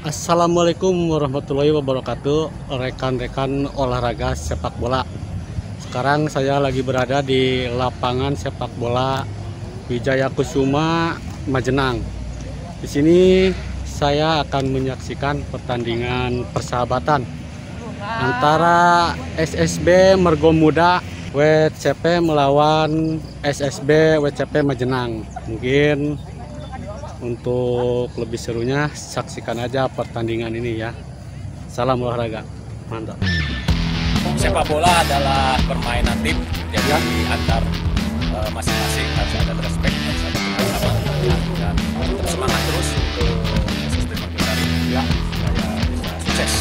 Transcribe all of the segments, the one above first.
Assalamualaikum warahmatullahi wabarakatuh, rekan-rekan olahraga sepak bola. Sekarang saya lagi berada di lapangan sepak bola Wijaya Kusuma Majenang. Di sini saya akan menyaksikan pertandingan persahabatan antara SSB MERGO Muda WCP melawan SSB WCP Majenang. Mungkin untuk lebih serunya saksikan aja pertandingan ini ya. Salam olahraga, mantap. Sepak bola adalah permainan tim, jadi antar masing-masing harus ada respect, harus ada kebersamaan, dan tetap semangat terus untuk SSB Magelang ya, supaya bisa sukses.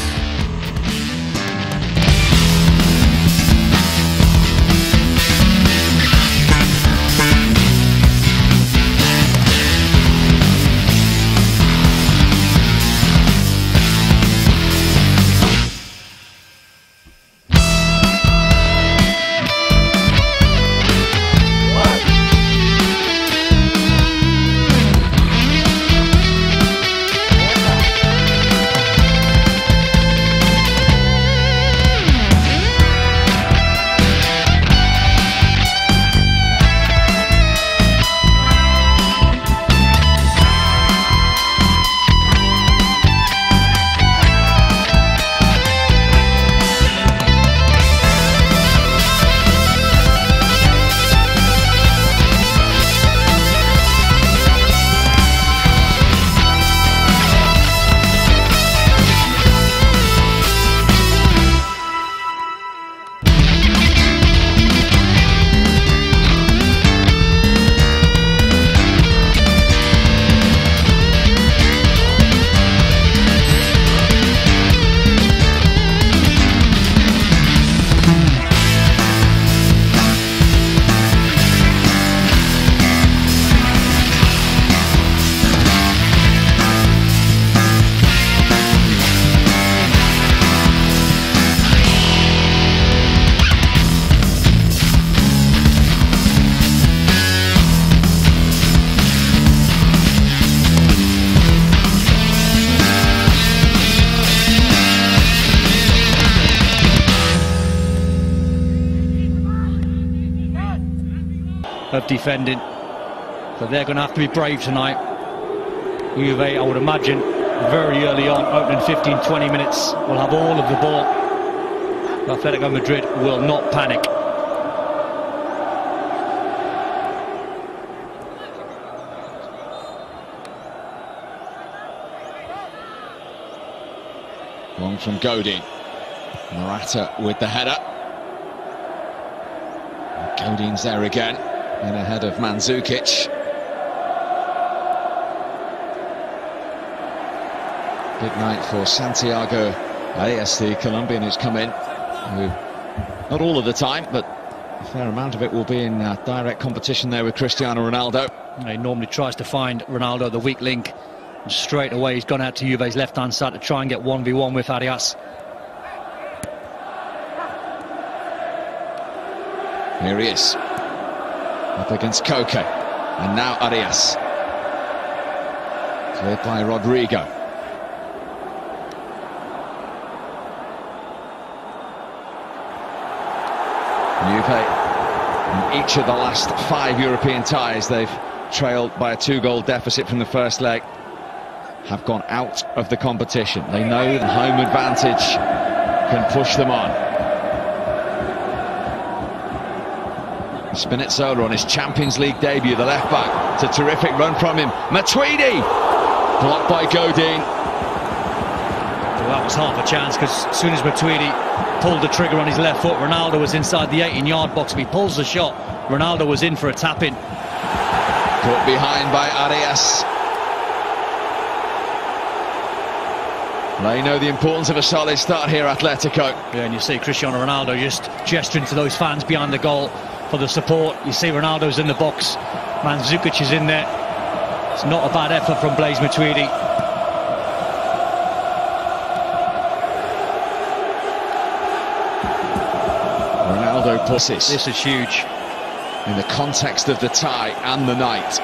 Of defending, so they're going to have to be brave tonight. Juve, I would imagine, very early on, opening 15-20 minutes, will have all of the ball. Atletico Madrid will not panic. Long from Godin. Morata with the header. Godin's there again. In ahead of Mandzukic. Big night for Santiago Arias, the Colombian who's come in. Who, not all of the time, but a fair amount of it will be in direct competition there with Cristiano Ronaldo. He normally tries to find Ronaldo, the weak link. And straight away he's gone out to Juve's left-hand side to try and get 1v1 with Arias. Here he is. Up against Koke, and now Arias. Cleared by Rodrigo. Juve, in each of the last 5 European ties, they've trailed by a 2-goal deficit from the first leg, have gone out of the competition. They know the home advantage can push them on. Spinazzola on his Champions League debut, the left-back. It's a terrific run from him. Matuidi! Blocked by Godin. Well, that was half a chance, because as soon as Matuidi pulled the trigger on his left foot, Ronaldo was inside the 18-yard box. If he pulls the shot, Ronaldo was in for a tap-in. Caught behind by Arias. They know the importance of a solid start here, Atletico. Yeah, and you see Cristiano Ronaldo just gesturing to those fans behind the goal for the support. You see Ronaldo's in the box, Mandzukic is in there. It's not a bad effort from Blaise Matuidi. Ronaldo pushes. This is huge. In the context of the tie and the night.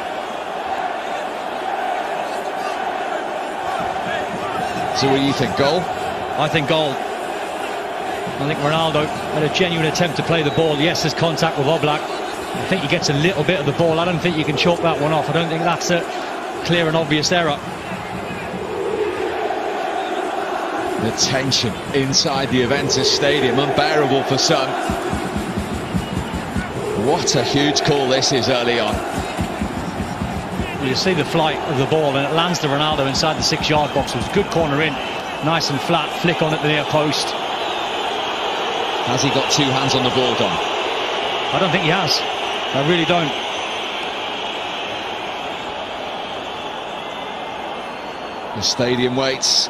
So what do you think, goal? I think goal. I think Ronaldo had a genuine attempt to play the ball. Yes, there's contact with Oblak. I think he gets a little bit of the ball. I don't think you can chalk that one off. I don't think that's a clear and obvious error. The tension inside the Juventus Stadium, unbearable for some. What a huge call this is early on. You see the flight of the ball, and it lands to Ronaldo inside the 6-yard box. It was a good corner in, nice and flat, flick on at the near post. Has he got two hands on the ball, Don? I don't think he has. I really don't. The stadium waits.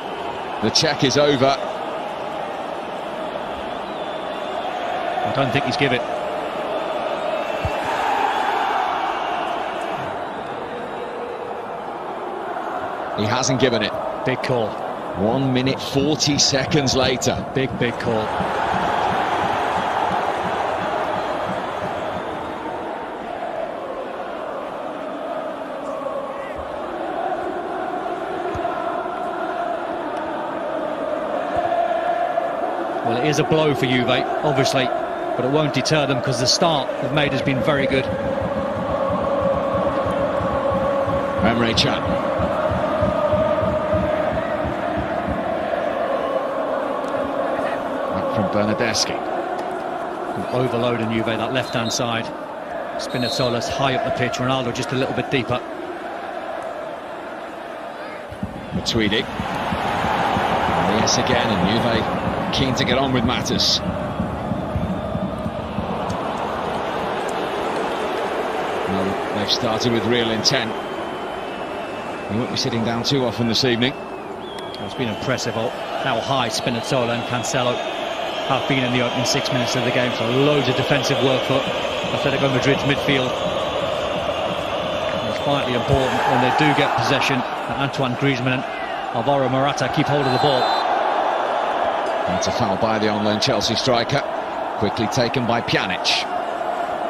The check is over. I don't think he's given it. He hasn't given it. Big call. 1 minute 40 seconds later. Big call. Well, it is a blow for Juve, obviously, but it won't deter them because the start they've made has been very good. Emre Can. Back from Bernardeschi. Overloading Juve, that left-hand side. Spinazzola's high up the pitch, Ronaldo just a little bit deeper. Matuidi. Yes, again, and Juve keen to get on with matters. Well, they've started with real intent. He won't be sitting down too often this evening. It's been impressive how high Spinazzola and Cancelo have been in the opening 6 minutes of the game. So loads of defensive work for Atletico Madrid's midfield. And it's vitally important when they do get possession that Antoine Griezmann and Alvaro Morata keep hold of the ball. That's a foul by the on-loan Chelsea striker. Quickly taken by Pjanic.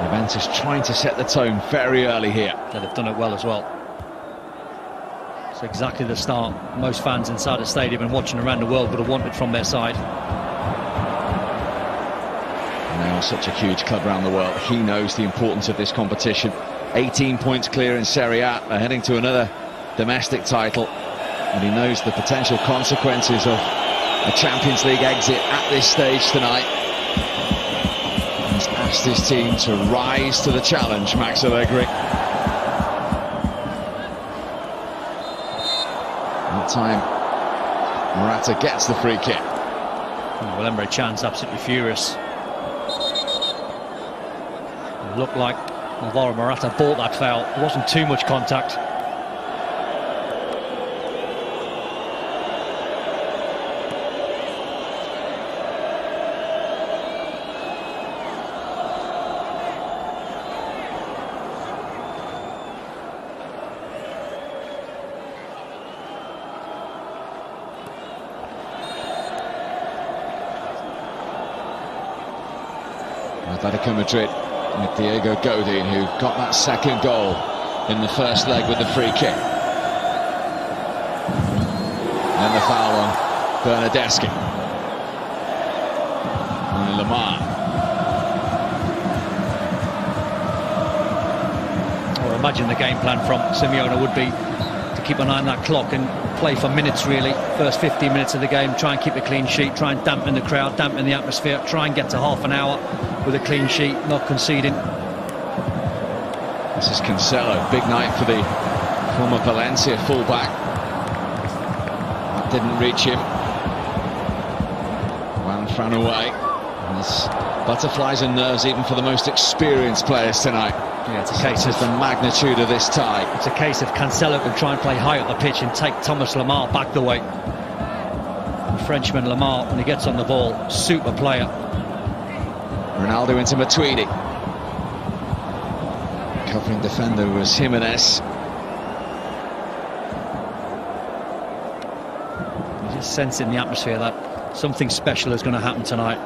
Juventus trying to set the tone very early here. Yeah, they've done it well as well. It's exactly the start most fans inside the stadium and watching around the world would have wanted from their side. And they are such a huge club around the world. He knows the importance of this competition. 18 points clear in Serie A. They're heading to another domestic title. And he knows the potential consequences of a Champions League exit at this stage tonight. He's asked his team to rise to the challenge, Max Allegri. That time, Morata gets the free kick. Well, Emre Can's absolutely furious. It looked like Alvaro Morata bought that foul. It wasn't too much contact. Atletico Madrid with Diego Godin, who got that second goal in the first leg with the free kick. And the foul on Bernardeschi. And Lamar. Well, imagine the game plan from Simeone would be to keep an eye on that clock and play for minutes, really. First 15 minutes of the game, try and keep a clean sheet, try and dampen the crowd, dampen the atmosphere, try and get to half an hour with a clean sheet, not conceding. This is Cancelo, big night for the former Valencia fullback. That didn't reach him. Ran away. And there's butterflies and nerves even for the most experienced players tonight. Yeah, it's a case of the magnitude of this tie. It's a case of Cancelo can try and play high up the pitch and take Thomas Lemar back the way. The Frenchman Lemar, when he gets on the ball, super player. Ronaldo into Matuidi. Covering defender was Jimenez. You just sense in the atmosphere that something special is going to happen tonight.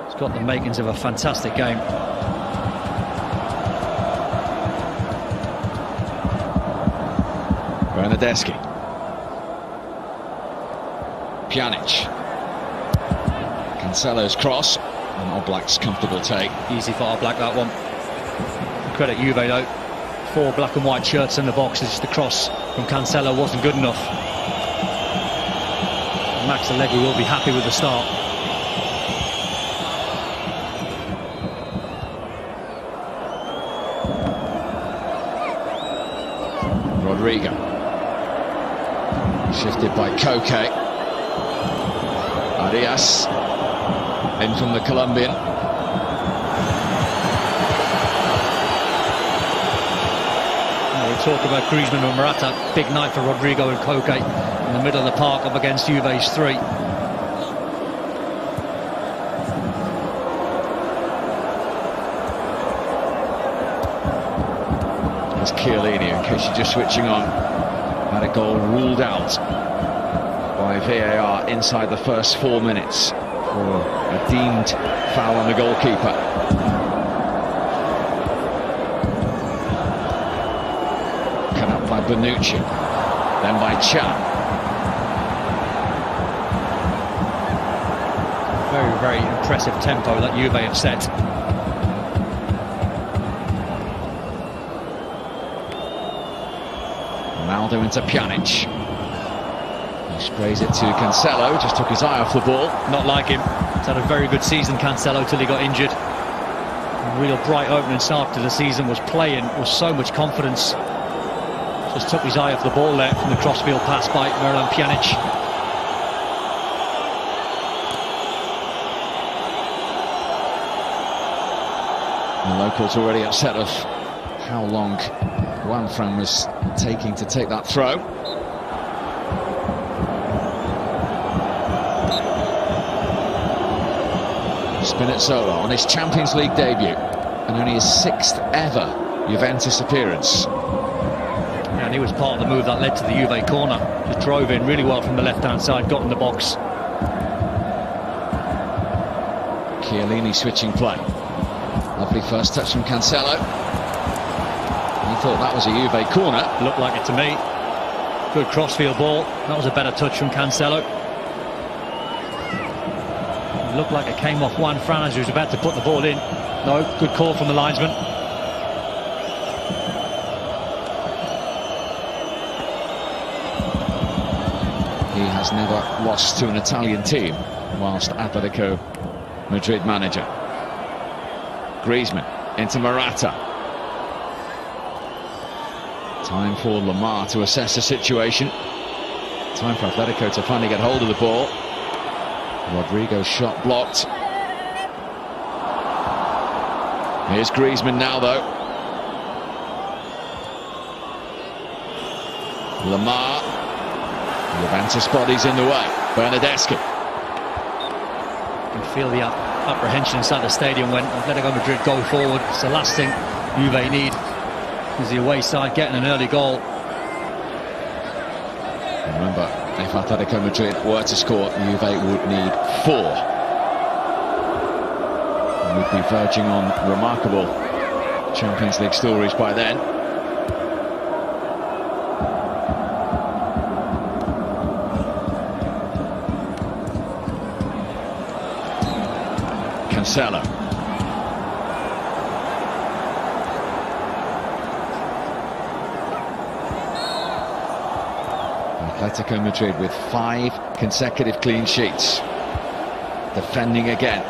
It's got the makings of a fantastic game. Bernardeschi. Pjanic. Cancelo's cross, and Oblak's comfortable take. Easy for Oblak, that one. Credit Juve though. 4 black and white shirts in the box. It's just the cross from Cancelo wasn't good enough. Max Allegri will be happy with the start. Rodrigo. Shifted by Koke. Arias. In from the Colombian. We talk about Griezmann and Morata. Big night for Rodrigo and Koke in the middle of the park up against Juve's 3. There's Chiellini, in case you're just switching on. Had a goal ruled out by VAR inside the first 4 minutes for a deemed foul on the goalkeeper. Cut up by Bonucci, then by Chan. Very, very impressive tempo that Juve have set. Ronaldo into Pjanic. He sprays it to Cancelo, just took his eye off the ball. Not like him. He's had a very good season, Cancelo, till he got injured. A real bright opening start to the season, was playing with so much confidence. Just took his eye off the ball there from the crossfield pass by Miralem Pjanic. The locals already upset of how long Juanfran was taking to take that throw. Spinazzola on his Champions League debut and only his 6th ever Juventus appearance. And he was part of the move that led to the Juve corner. Just drove in really well from the left-hand side, got in the box. Chiellini switching play. Lovely first touch from Cancelo. He thought that was a Juve corner. Looked like it to me. Good crossfield ball. That was a better touch from Cancelo. It looked like it came off Juanfran as he was about to put the ball in. No, good call from the linesman. He has never lost to an Italian team whilst Atletico Madrid manager. Griezmann into Morata. Time for Lamar to assess the situation. Time for Atletico to finally get hold of the ball. Rodrigo's shot blocked. Here's Griezmann now, though. Lamar. Juventus bodies in the way. Bernardeschi. You can feel the apprehension inside the stadium when Atletico Madrid go forward. It's the last thing Juve need. Is the away side getting an early goal. Remember, if Atletico Madrid were to score, Juve would need 4. And would be verging on remarkable Champions League stories by then. Cancelo. Atletico Madrid with 5 consecutive clean sheets. Defending again.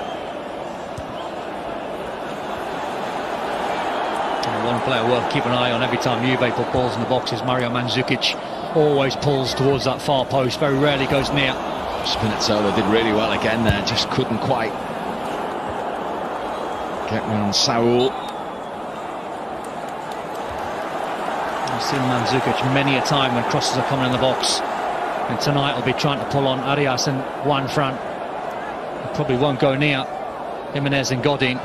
One player worth keeping an eye on every time Juve put balls in the box is Mario Mandzukic. Always pulls towards that far post, very rarely goes near. Spinazzola did really well again there, just couldn't quite get round Saul. I've seen Mandzukic many a time when crosses are coming in the box. And tonight he'll be trying to pull on Arias and Juanfran. He probably won't go near Jimenez and Godin.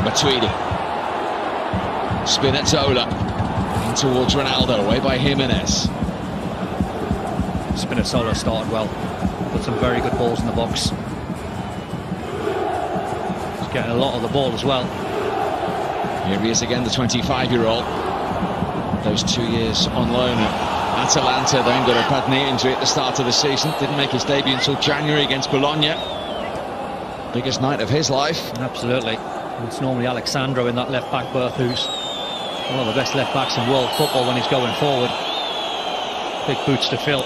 Matuidi. Spinazzola. In towards Ronaldo, away by Jimenez. Spinazzola started well. Put some very good balls in the box. He's getting a lot of the ball as well. Here he is again, the 25-year-old. Those 2 years on loan at Atalanta then got a bad knee injury at the start of the season. Didn't make his debut until January against Bologna. Biggest night of his life. Absolutely. It's normally Alexandro in that left-back berth, who's one of the best left-backs in world football when he's going forward. Big boots to fill.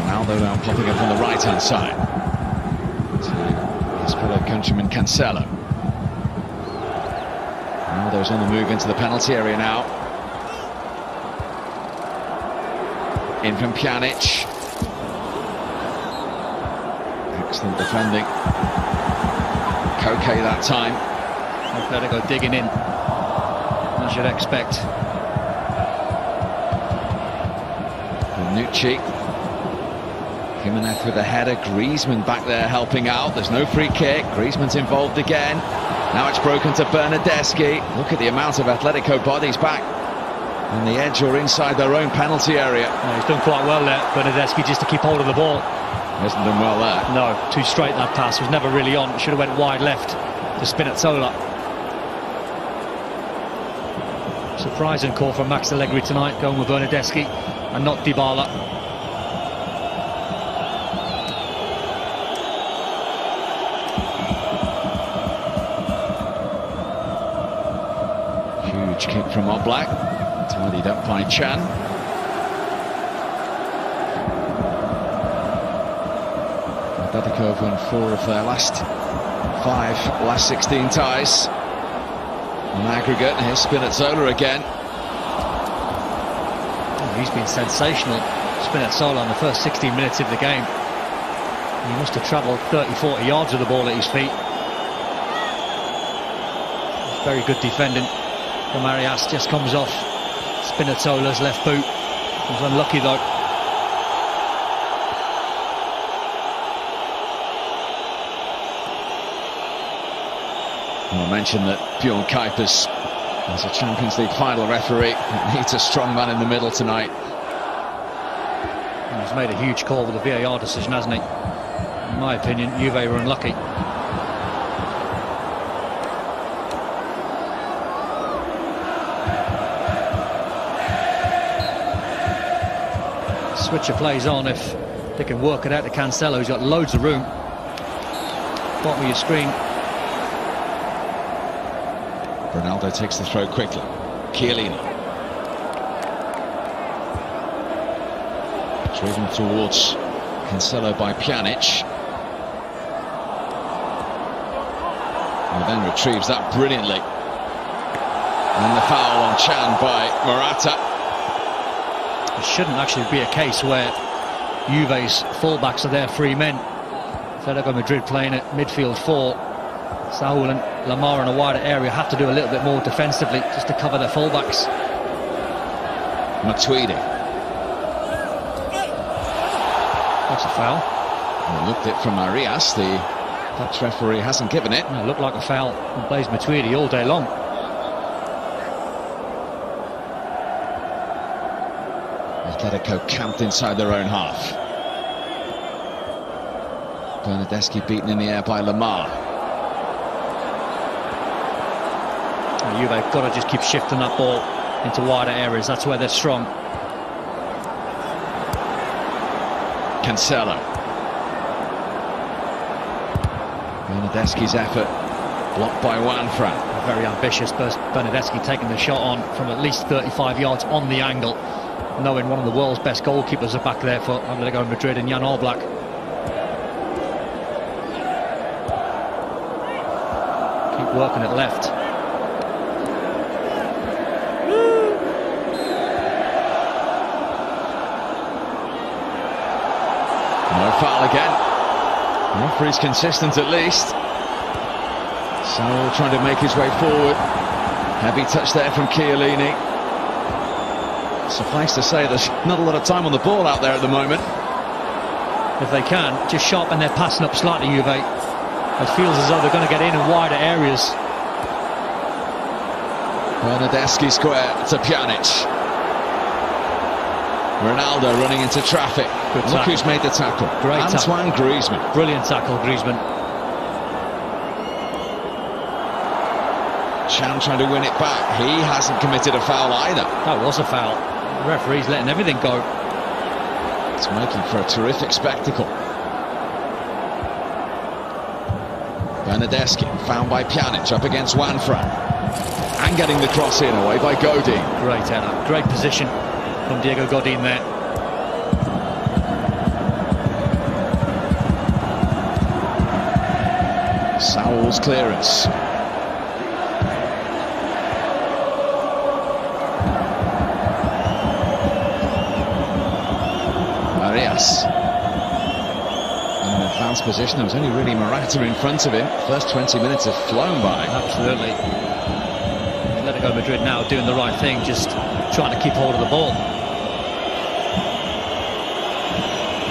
Ronaldo now popping up on the right-hand side to his fellow countryman Cancelo. Ronaldo's on the move into the penalty area now. In from Pjanic. Excellent defending. Koke that time. Atletico digging in, as you'd expect. Nucci. Jimenez with a header. Griezmann back there helping out. There's no free kick. Griezmann's involved again. Now it's broken to Bernardeschi. Look at the amount of Atletico bodies back on the edge or inside their own penalty area. No, he's done quite well there, Bernardeschi, just to keep hold of the ball. Hasn't done well there. No, too straight that pass. Was never really on. Should have went wide left to Spinazzola. Surprising call from Max Allegri tonight, going with Bernardeschi and not Dybala. Huge kick from Oblak, tidied up by Chan. Atletico have won 4 of their last 16 ties. On aggregate, here's Spinazzola again. He's been sensational, Spinazzola, in the first 16 minutes of the game. He must have travelled 30-40 yards with the ball at his feet. Very good defending from Arias. Just comes off Spinazzola's left boot. He was unlucky though. Well, I mentioned that Bjorn Kuipers as a Champions League final referee needs a strong man in the middle tonight. And he's made a huge call with the VAR decision, hasn't he? In my opinion, Juve were unlucky. Switcher plays on if they can work it out to Cancelo. He's got loads of room. Bottom of your screen. Ronaldo takes the throw quickly. Chiellini. Driven towards Cancelo by Pjanic. And then retrieves that brilliantly. And the foul on Chan by Morata. It shouldn't actually be a case where Juve's fullbacks are their free men. Atletico Madrid playing at midfield 4. Saul and Lamar in a wider area have to do a little bit more defensively just to cover their fullbacks. Matuidi. That's a foul. Well, looked it from Arias. The Dutch referee hasn't given it. It looked like a foul from Blaise Matuidi all day long. Atletico camped inside their own half. Bernardeschi beaten in the air by Lamar. Juve got to just keep shifting that ball into wider areas. That's where they're strong. Cancelo. Bernardeschi's effort blocked by Juanfran. Very ambitious, but Bernardeschi taking the shot on from at least 35 yards on the angle, knowing one of the world's best goalkeepers are back there for Atletico Madrid and Jan Oblak. Keep working it left. No foul again. The referee's consistent at least. Saul trying to make his way forward. Heavy touch there from Chiellini. Suffice to say, there's not a lot of time on the ball out there at the moment. If they can, just sharpen their passing up slightly, Juve. It feels as though they're going to get in wider areas. Bernardeschi square to Pjanic. Ronaldo running into traffic. Look who's made the tackle. Great Antoine Griezmann. Brilliant tackle, Griezmann. Chan trying to win it back. He hasn't committed a foul either. That was a foul. The referee's letting everything go. It's making for a terrific spectacle. Bernardeschi found by Pjanic up against Wanfran. And getting the cross in away by Godin. Great header. Great position from Diego Godin there. Saul's clearance. Marias. In an advanced position, there was only really Morata in front of him. First 20 minutes have flown by. Absolutely. Atletico Madrid now doing the right thing, just trying to keep hold of the ball.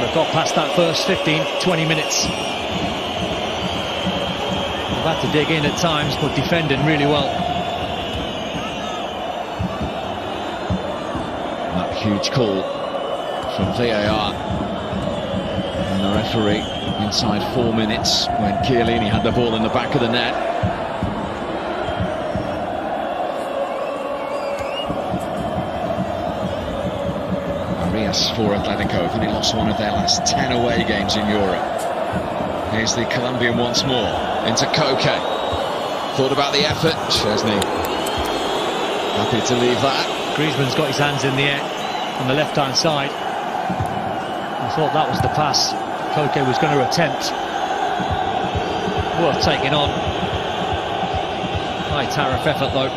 They've got past that first 15-20 minutes. They've had to dig in at times, but defending really well. That huge call from VAR. And the referee inside 4 minutes when Chiellini had the ball in the back of the net. Arias for Atletico have only lost one of their last 10 away games in Europe. Here's the Colombian once more into Koke. Thought about the effort. Chesney happy to leave that. Griezmann's got his hands in the air on the left-hand side. I thought that was the pass Koke was going to attempt. Worth taking on. High tariff effort though.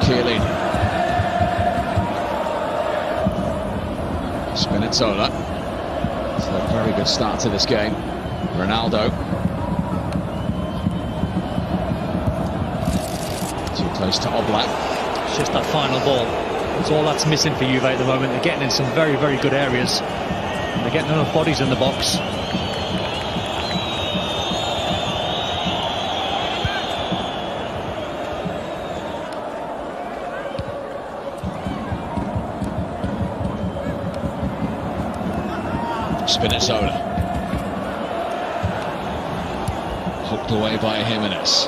Chiellini. Spinazzola. It's a very good start to this game. Ronaldo. Too close to Oblak. It's just that final ball. That's all that's missing for Juve at the moment. They're getting in some very, very good areas. And they're getting enough bodies in the box. Spinazzola. Hooked away by Jimenez.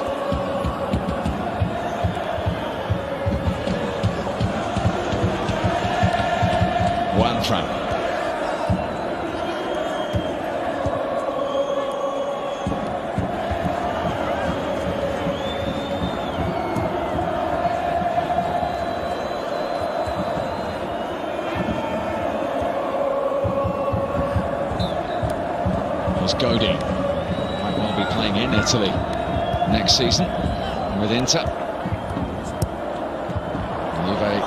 Wanfran. Godin might well be playing in Italy next season with Inter. Juve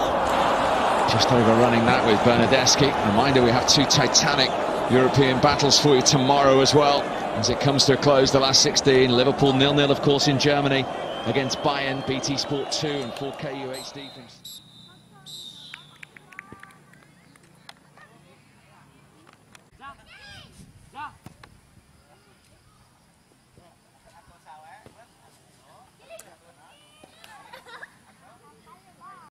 just overrunning that with Bernardeschi. Reminder, we have two titanic European battles for you tomorrow as well, as it comes to a close, the last 16. Liverpool 0-0 of course in Germany against Bayern. BT Sport 2 and 4K UHD from...